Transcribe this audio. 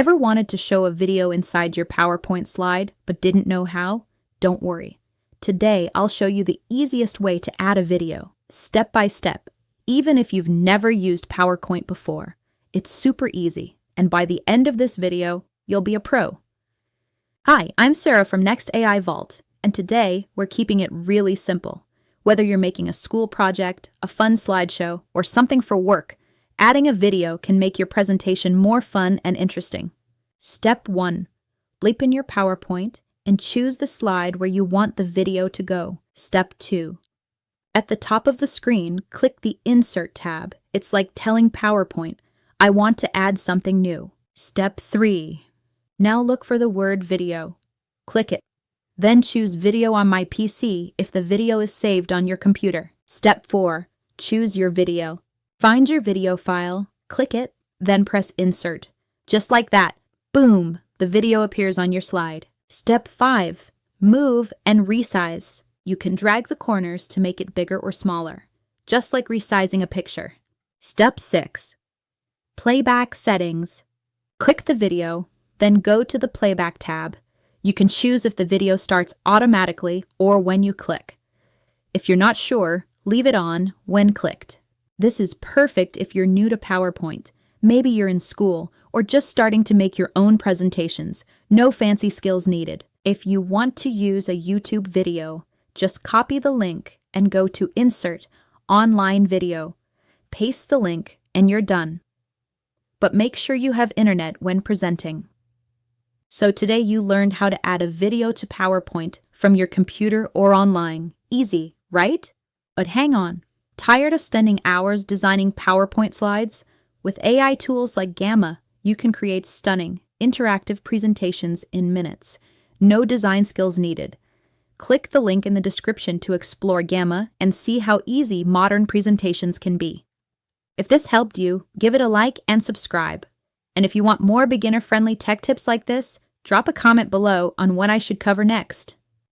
Ever wanted to show a video inside your PowerPoint slide but didn't know how? Don't worry. Today, I'll show you the easiest way to add a video, step by step, even if you've never used PowerPoint before. It's super easy, and by the end of this video, you'll be a pro. Hi, I'm Sarah from NextAIVault, and today we're keeping it really simple. Whether you're making a school project, a fun slideshow, or something for work, adding a video can make your presentation more fun and interesting. Step 1. Open your PowerPoint and choose the slide where you want the video to go. Step 2. At the top of the screen, click the Insert tab. It's like telling PowerPoint, I want to add something new. Step 3. Now look for the word video. Click it. Then choose Video on my PC if the video is saved on your computer. Step 4. Choose your video. Find your video file, click it, then press Insert. Just like that, boom, the video appears on your slide. Step 5. Move and resize. You can drag the corners to make it bigger or smaller, just like resizing a picture. Step 6. Playback settings. Click the video, then go to the Playback tab. You can choose if the video starts automatically or when you click. If you're not sure, leave it on when clicked. This is perfect if you're new to PowerPoint. Maybe you're in school or just starting to make your own presentations. No fancy skills needed. If you want to use a YouTube video, just copy the link and go to Insert, Online Video. Paste the link and you're done. But make sure you have internet when presenting. So today you learned how to add a video to PowerPoint from your computer or online. Easy, right? But hang on. Tired of spending hours designing PowerPoint slides? With AI tools like Gamma, you can create stunning, interactive presentations in minutes. No design skills needed. Click the link in the description to explore Gamma and see how easy modern presentations can be. If this helped you, give it a like and subscribe. And if you want more beginner-friendly tech tips like this, drop a comment below on what I should cover next.